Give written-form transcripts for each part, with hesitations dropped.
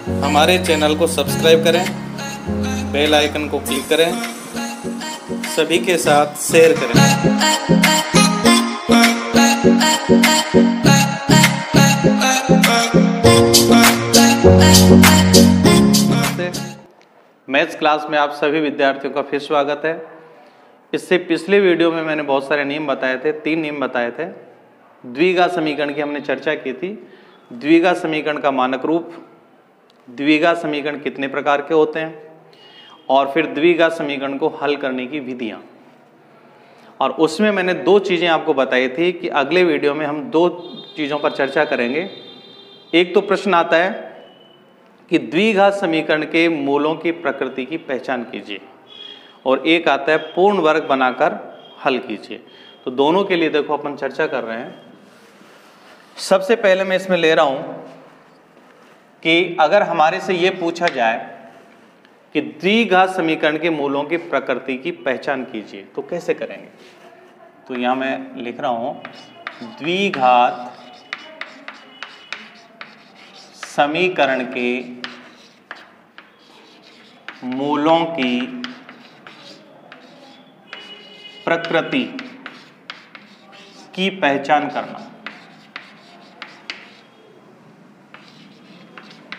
हमारे चैनल को सब्सक्राइब करें, बेल आइकन को क्लिक करें, सभी के साथ शेयर करें। मैथ्स क्लास में आप सभी विद्यार्थियों का फिर स्वागत है। इससे पिछले वीडियो में मैंने बहुत सारे नियम बताए थे, 3 नियम बताए थे। द्विघात समीकरण की हमने चर्चा की थी। द्विघात समीकरण का मानक रूप, द्विघात समीकरण कितने प्रकार के होते हैं, और फिर द्विघात समीकरण को हल करने की विधियां। और उसमें मैंने 2 चीज़ें आपको बताई थी कि अगले वीडियो में हम 2 चीज़ों पर चर्चा करेंगे। एक तो प्रश्न आता है कि द्विघात समीकरण के मूलों की प्रकृति की पहचान कीजिए, और एक आता है पूर्ण वर्ग बनाकर हल कीजिए। तो दोनों के लिए देखो अपन चर्चा कर रहे हैं। सबसे पहले मैं इसमें ले रहा हूं कि अगर हमारे से ये पूछा जाए कि द्विघात समीकरण के मूलों की प्रकृति की पहचान कीजिए तो कैसे करेंगे। तो यहां मैं लिख रहा हूं द्विघात समीकरण के मूलों की प्रकृति की पहचान करना।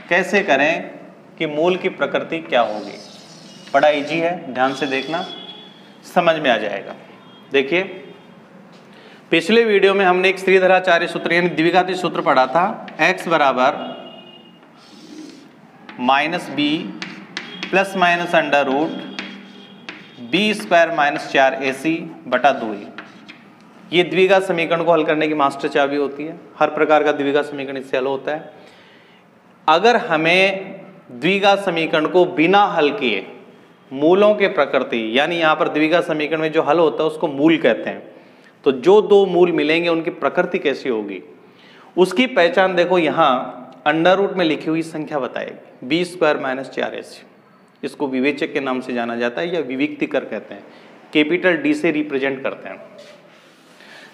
कैसे करें कि मूल की प्रकृति क्या होगी। बड़ा इजी है, ध्यान से देखना, समझ में आ जाएगा। देखिए, पिछले वीडियो में हमने एक श्रीधराचार्य सूत्र यानी द्विघाती सूत्र पढ़ा था। x बराबर -b plus minus under root b square minus 4ac बटा 2a। ये द्विघात समीकरण को हल करने की मास्टर चाबी होती है। हर प्रकार का द्विघात समीकरण इससे हल होता है। अगर हमें द्विघात समीकरण को बिना हल किए मूलों के प्रकृति, यानी यहाँ पर द्विघात समीकरण में जो हल होता है उसको मूल कहते हैं, तो जो 2 मूल मिलेंगे उनकी प्रकृति कैसी होगी उसकी पहचान देखो। यहाँ अंडर रूट में लिखी हुई संख्या बताएगी, b स्क्वायर माइनस 4ac। इसको विवेचक के नाम से जाना जाता है या विविक्तिकर कहते हैं, कैपिटल D से रिप्रेजेंट करते हैं।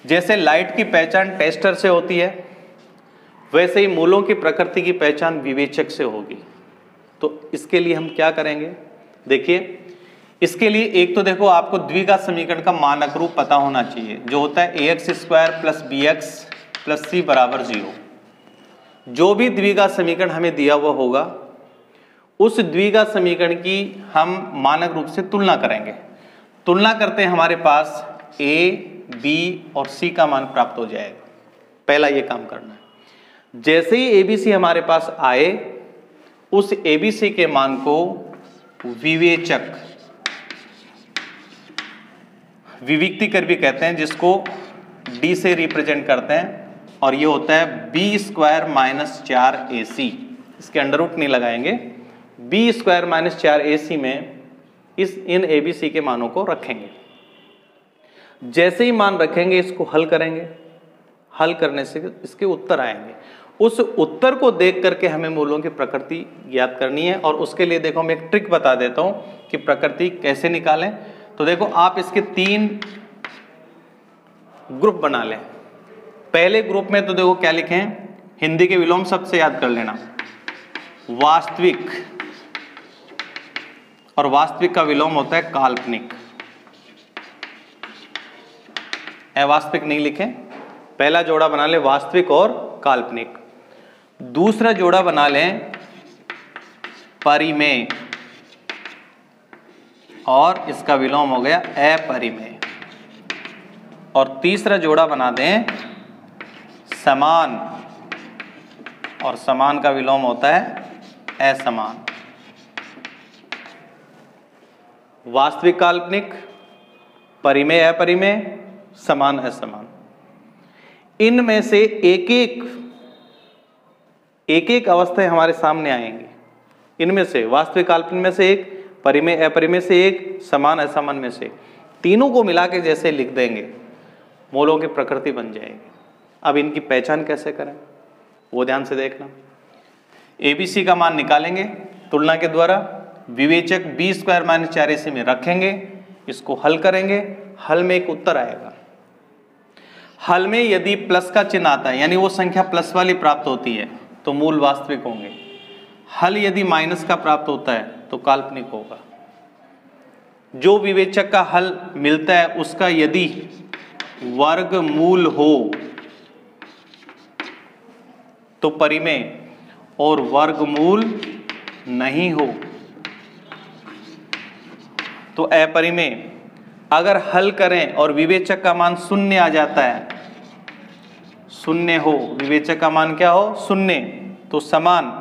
जैसे लाइट की पहचान टेस्टर से होती है, वैसे ही मूलों की प्रकृति की पहचान विवेचक से होगी। तो इसके लिए हम क्या करेंगे, देखिए, इसके लिए एक तो देखो आपको द्विघात समीकरण का मानक रूप पता होना चाहिए, जो होता है ax square plus bx plus c बराबर 0। जो भी द्विघात समीकरण हमें दिया हुआ होगा उस द्विघात समीकरण की हम मानक रूप से तुलना करेंगे। तुलना करते हैं हमारे पास a, b और c का मान प्राप्त हो जाएगा। पहला ये काम करना है। जैसे ही ABC हमारे पास आए, उस ABC के मान को विवेचक, विविक्तिकर भी कहते हैं, जिसको D से रिप्रेजेंट करते हैं, और ये होता है b स्क्वायर माइनस 4ac। इसके अंडर रूट नहीं लगाएंगे। b स्क्वायर माइनस 4ac में इन ABC के मानों को रखेंगे। जैसे ही मान रखेंगे इसको हल करेंगे। हल करने से इसके उत्तर आएंगे। उस उत्तर को देख करके हमें मूलों की प्रकृति ज्ञात करनी है। और उसके लिए देखो मैं एक ट्रिक बता देता हूं कि प्रकृति कैसे निकालें। तो देखो, आप इसके 3 ग्रुप बना लें। पहले ग्रुप में तो देखो क्या लिखें, हिंदी के विलोम शब्द से याद कर लेना, वास्तविक, और वास्तविक का विलोम होता है काल्पनिक। अवास्तविक नहीं लिखें। पहला जोड़ा बना लें वास्तविक और काल्पनिक। दूसरा जोड़ा बना लें परिमेय, और इसका विलोम हो गया अपरिमेय। और तीसरा जोड़ा बना दें समान, और समान का विलोम होता है असमान। वास्तविक काल्पनिक, परिमेय अपरिमेय, समान असमान। इनमें से एक एक अवस्थाएं हमारे सामने आएंगी। इनमें से वास्तविक काल्पनिक में से एक, परिमेय अपरिमेय से एक, समान असमान में से, तीनों को मिला के जैसे लिख देंगे मूलों की प्रकृति बन जाएगी। अब इनकी पहचान कैसे करें वो ध्यान से देखना। ABC का मान निकालेंगे तुलना के द्वारा, विवेचक b स्क्वायर माइनस 4ac में रखेंगे, इसको हल करेंगे। हल में एक उत्तर आएगा। हल में यदि प्लस का चिन्ह आता है, यानी वो संख्या प्लस वाली प्राप्त होती है, तो मूल वास्तविक होंगे। हल यदि माइनस का प्राप्त होता है तो काल्पनिक होगा। जो विवेचक का हल मिलता है उसका यदि वर्गमूल हो तो परिमेय, और वर्गमूल नहीं हो तो अपरिमेय। अगर हल करें और विवेचक का मान शून्य आ जाता है, शून्य हो, विवेचक का मान क्या हो, शून्य, तो समान,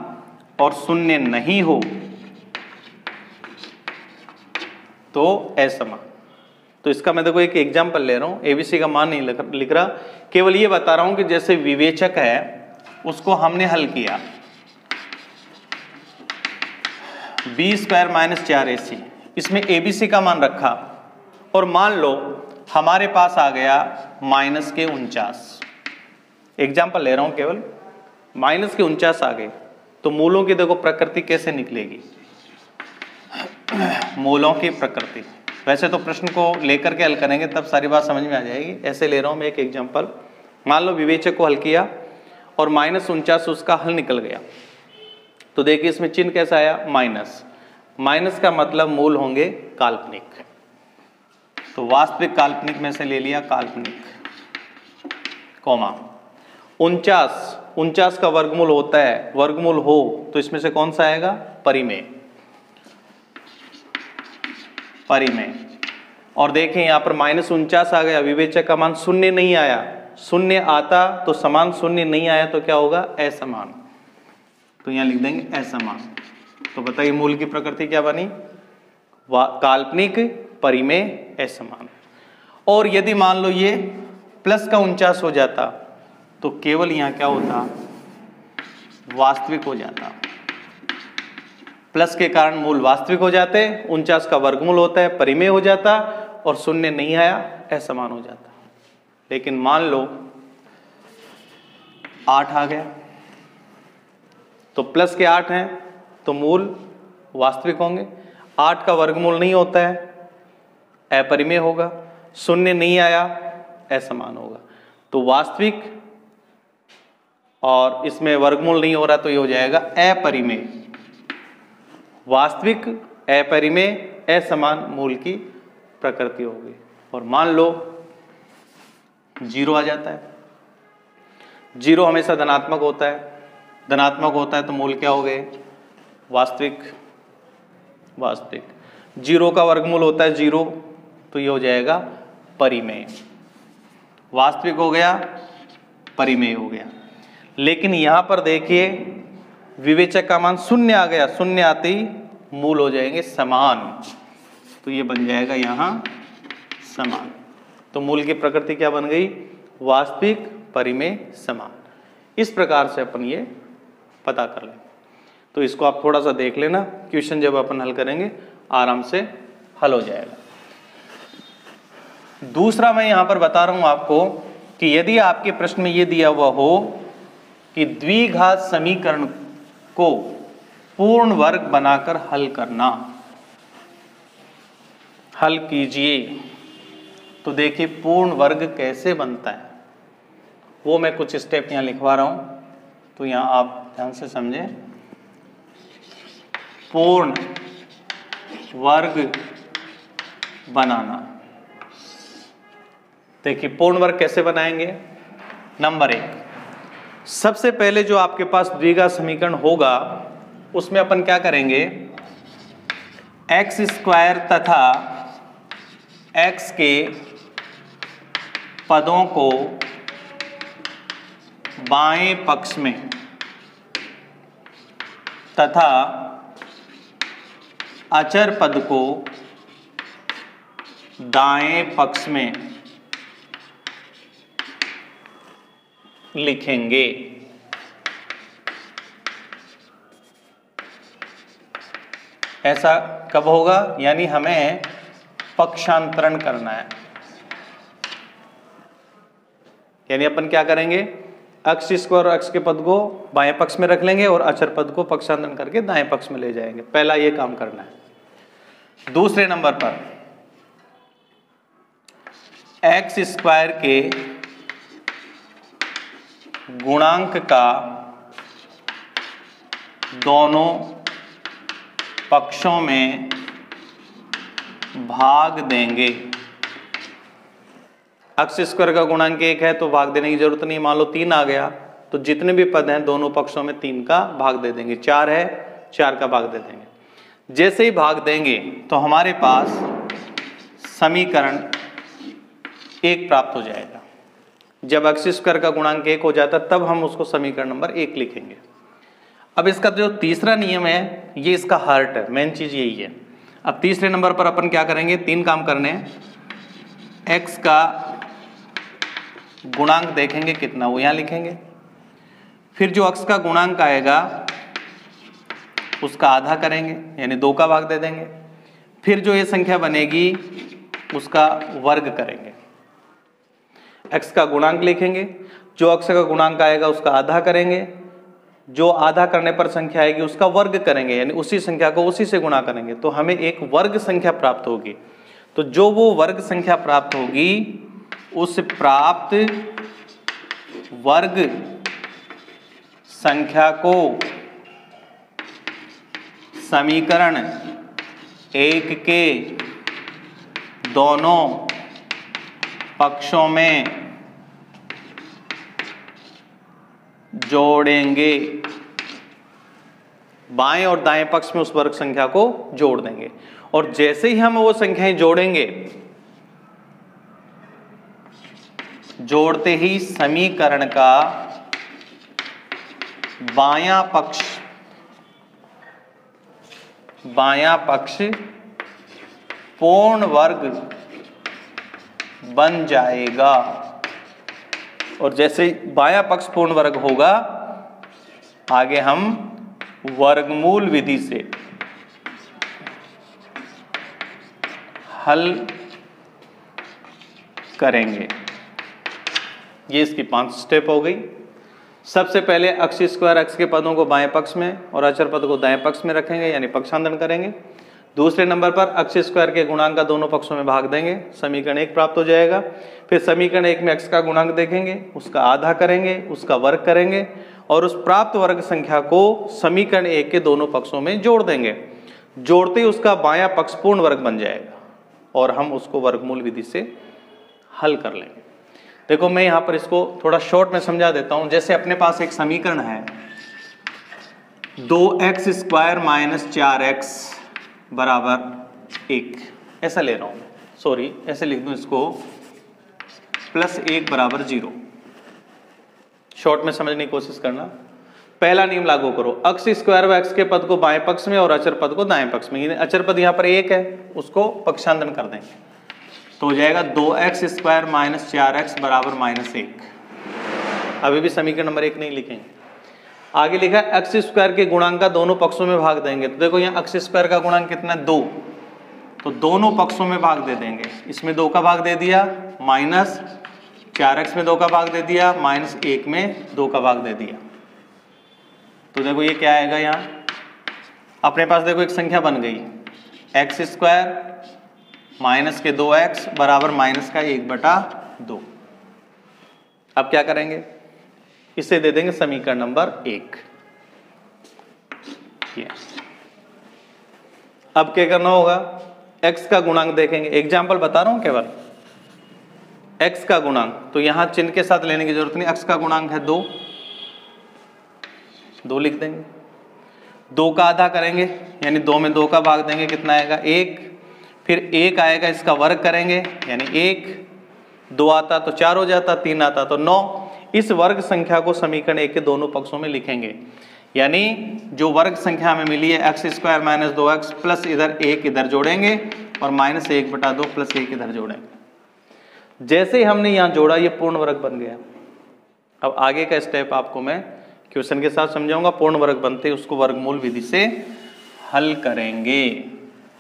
और शून्य नहीं हो तो असमान। तो इसका मैं देखो एक एग्जांपल ले रहा हूं, एबीसी का मान नहीं लिख रहा, केवल ये बता रहा हूं कि जैसे विवेचक है उसको हमने हल किया, बी स्क्वायर माइनस 4ac, इसमें एबीसी का मान रखा और मान लो हमारे पास आ गया माइनस के 49। एग्जाम्पल ले रहा हूं केवल, माइनस के 49 आ गए, तो मूलों की देखो प्रकृति कैसे निकलेगी, मूलों की प्रकृति। वैसे तो प्रश्न को लेकर के हल करेंगे तब सारी बात समझ में आ जाएगी, ऐसे ले रहा हूं मैं एक एग्जाम्पल। मान लो विवेचक को हल किया और माइनस 49 उसका हल निकल गया, तो देखिए इसमें चिन्ह कैसा आया, माइनस। माइनस का मतलब मूल होंगे काल्पनिक, तो वास्तविक काल्पनिक में से ले लिया काल्पनिक, कॉमा 49 का वर्गमूल होता है, वर्गमूल हो तो इसमें से कौन सा आएगा, परिमेय, परिमेय। और देखें यहां पर माइनस 49 आ गया, विवेचक का मान शून्य नहीं आया, शून्य आता तो समान, शून्य नहीं आया तो क्या होगा, असमान, तो यहां लिख देंगे असमान। तो बताइए मूल की प्रकृति क्या बनी, काल्पनिक, परिमेय, असमान। और यदि मान लो ये प्लस का 49 हो जाता तो केवल यहां क्या होता, वास्तविक हो जाता, प्लस के कारण मूल वास्तविक हो जाते, 49 का वर्गमूल होता है, परिमेय हो जाता, और शून्य नहीं आया, असमान हो जाता। लेकिन मान लो 8 आ गया, तो प्लस के 8 हैं तो मूल वास्तविक होंगे, 8 का वर्गमूल नहीं होता है, अपरिमेय होगा, शून्य नहीं आया, असमान होगा। तो वास्तविक और इसमें वर्गमूल नहीं हो रहा तो ये हो जाएगा अपरिमेय, वास्तविक, अपरिमेय, असमान मूल की प्रकृति होगी। और मान लो 0 आ जाता है, 0 हमेशा धनात्मक होता है, धनात्मक होता है तो मूल क्या हो गए, वास्तविक, वास्तविक। 0 का वर्गमूल होता है 0 तो ये हो जाएगा परिमेय, वास्तविक हो गया, परिमेय हो गया। लेकिन यहां पर देखिए विवेचक का मान शून्य आ गया, शून्य आते ही मूल हो जाएंगे समान, तो ये बन जाएगा यहां समान। तो मूल की प्रकृति क्या बन गई, वास्तविक, परिमेय, समान। इस प्रकार से अपन ये पता कर लें। तो इसको आप थोड़ा सा देख लेना, क्वेश्चन जब अपन हल करेंगे आराम से हल हो जाएगा। दूसरा मैं यहां पर बता रहा हूं आपको कि यदि आपके प्रश्न में ये दिया हुआ हो कि द्विघात समीकरण को पूर्ण वर्ग बनाकर हल करना, हल कीजिए, तो देखिए पूर्ण वर्ग कैसे बनता है, वो मैं कुछ स्टेप यहां लिखवा रहा हूं, तो यहां आप ध्यान से समझें। पूर्ण वर्ग बनाना, देखिए पूर्ण वर्ग कैसे बनाएंगे। नंबर 1, सबसे पहले जो आपके पास द्विघात समीकरण होगा उसमें अपन क्या करेंगे, एक्स स्क्वायर तथा एक्स के पदों को बाएं पक्ष में तथा अचर पद को दाएं पक्ष में लिखेंगे। ऐसा कब होगा, यानी हमें पक्षांतरण करना है, यानी अपन क्या करेंगे, एक्स स्क्वायर और एक्स के पद को बाएं पक्ष में रख लेंगे और अचर पद को पक्षांतरण करके दाएं पक्ष में ले जाएंगे। पहला ये काम करना है। दूसरे नंबर पर एक्स स्क्वायर के गुणांक का दोनों पक्षों में भाग देंगे। अक्स स्क्वायर का गुणांक 1 है तो भाग देने की जरूरत नहीं। मान लो 3 आ गया तो जितने भी पद हैं दोनों पक्षों में 3 का भाग दे देंगे। 4 है 4 का भाग दे देंगे। जैसे ही भाग देंगे तो हमारे पास समीकरण 1 प्राप्त हो जाएगा। जब अक्स स्क्वायर का गुणांक 1 हो जाता तब हम उसको समीकरण नंबर 1 लिखेंगे। अब इसका जो तीसरा नियम है ये इसका हार्ट है, मेन चीज यही है। अब तीसरे नंबर पर अपन क्या करेंगे, 3 काम करने हैं। x का गुणांक देखेंगे कितना, वो यहां लिखेंगे। फिर जो x का गुणांक आएगा उसका आधा करेंगे यानी 2 का भाग दे देंगे। फिर जो ये संख्या बनेगी उसका वर्ग करेंगे। x का गुणांक लिखेंगे, जो x का गुणांक आएगा उसका आधा करेंगे, जो आधा करने पर संख्या आएगी उसका वर्ग करेंगे यानी उसी संख्या को उसी से गुणा करेंगे तो हमें एक वर्ग संख्या प्राप्त होगी। तो जो वो वर्ग संख्या प्राप्त होगी उस प्राप्त वर्ग संख्या को समीकरण 1 के दोनों पक्षों में जोड़ेंगे। बाएं और दाएं पक्ष में उस वर्ग संख्या को जोड़ देंगे और जैसे ही हम वो संख्याएं जोड़ेंगे, जोड़ते ही समीकरण का बायां पक्ष पूर्ण वर्ग बन जाएगा। और जैसे ही बायां पक्ष पूर्ण वर्ग होगा आगे हम वर्गमूल विधि से हल करेंगे। ये इसकी 5 स्टेप हो गई। सबसे पहले अक्स स्क्वायर एक्स के पदों को बाएं पक्ष में और अचर पद को दाएं पक्ष में रखेंगे यानी पक्षांतरण करेंगे। दूसरे नंबर पर अक्स स्क्वायर के गुणांक का दोनों पक्षों में भाग देंगे, समीकरण 1 प्राप्त हो जाएगा। फिर समीकरण 1 में x का गुणांक देखेंगे, उसका आधा करेंगे, उसका वर्ग करेंगे और उस प्राप्त वर्ग संख्या को समीकरण 1 के दोनों पक्षों में जोड़ देंगे। जोड़ते ही उसका बायां पक्ष पूर्ण वर्ग बन जाएगा और हम उसको वर्गमूल विधि से हल कर लेंगे। देखो मैं यहां पर इसको थोड़ा शॉर्ट में समझा देता हूं। जैसे अपने पास एक समीकरण है 2x स्क्वायर माइनस 4x बराबर 1, ऐसा ले रहा हूं मैं, सॉरी ऐसे लिख दूं इसको, प्लस 1 बराबर 0। शॉर्ट में समझने की कोशिश करना। पहला नियम लागू करो, अक्स स्क्वायर व एक्स के पद को बाएं पक्ष में और अचर पद को दाएं पक्ष में। अचर पद यहाँ पर 1 है, उसको पक्षांतरण कर देंगे तो हो जाएगा 2x स्क्वायर माइनस 4x बराबर -1। अभी भी समीकरण नंबर 1 नहीं लिखेंगे। आगे लिखा है एक्स स्क्वायर के गुणांक का दोनों पक्षों में भाग देंगे। तो देखो यहाँ एक्स स्क्वायर का गुणांक कितना है 2, तो दोनों पक्षों में भाग दे देंगे। इसमें 2 का भाग दे दिया, माइनस 4x में 2 का भाग दे दिया, -1 में 2 का भाग दे दिया। तो देखो ये क्या आएगा, यहाँ अपने पास देखो एक संख्या बन गई एक्स स्क्वायर माइनस के 2x बराबर माइनस का 1/2। अब क्या करेंगे, इसे दे देंगे समीकरण नंबर 1। अब क्या करना होगा, x का गुणांक देखेंगे। एग्जाम्पल बता रहा हूं केवल, x का गुणांक तो यहां चिन्ह के साथ लेने की जरूरत नहीं। x का गुणांक है 2 लिख देंगे। 2 का आधा करेंगे यानी 2 में 2 का भाग देंगे, कितना आएगा 1। फिर 1 आएगा, इसका वर्ग करेंगे यानी 1, 2 आता तो 4 हो जाता, 3 आता तो 9। इस वर्ग संख्या को समीकरण 1 के दोनों पक्षों में लिखेंगे यानी जो वर्ग संख्या हमें मिली है x square minus 2x plus इधर 1 इधर जोड़ेंगे और -1/2 प्लस 1 इधर जोड़ेंगे। जैसे ही हमने यहाँ जोड़ा ये पूर्ण वर्ग बन गया। अब आगे का स्टेप आपको मैं क्वेश्चन के साथ समझाऊंगा। पूर्ण वर्ग बनते उसको वर्गमूल विधि से हल करेंगे।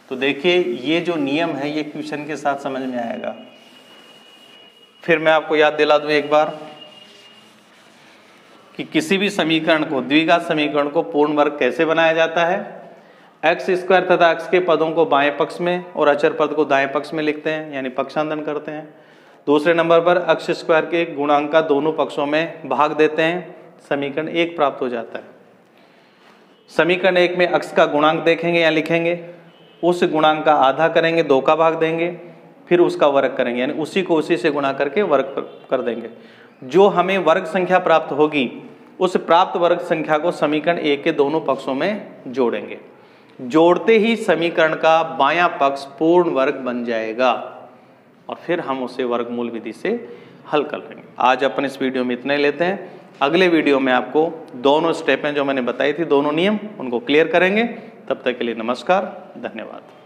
तो देखिए ये जो नियम है ये क्वेश्चन के साथ समझ में आएगा। फिर मैं आपको याद दिला दूं एक बार कि किसी भी समीकरण को, द्विघात समीकरण को पूर्ण वर्ग कैसे बनाया जाता है। एक्स स्क्वायर तथा एक्स के पदों को बाएं पक्ष में और अचर पद को दाएं पक्ष में लिखते हैं यानी पक्षांतरण करते हैं। दूसरे नंबर पर एक्स स्क्वायर के गुणांक का दोनों पक्षों में भाग देते हैं, समीकरण 1 प्राप्त हो जाता है। समीकरण 1 में x का गुणांक देखेंगे या लिखेंगे, उस गुणांक का आधा करेंगे, 2 का भाग देंगे, फिर उसका वर्ग करेंगे, यानी उसी को उसी से गुणा करके वर्ग कर देंगे। जो हमें वर्ग संख्या प्राप्त होगी उस प्राप्त वर्ग संख्या को समीकरण 1 के दोनों पक्षों में जोड़ेंगे। जोड़ते ही समीकरण का बायां पक्ष पूर्ण वर्ग बन जाएगा और फिर हम उसे वर्गमूल विधि से हल कर लेंगे। आज अपन इस वीडियो में इतने लेते हैं। अगले वीडियो में आपको दोनों स्टेपें जो मैंने बताई थी, दोनों नियम, उनको क्लियर करेंगे। तब तक के लिए नमस्कार, धन्यवाद।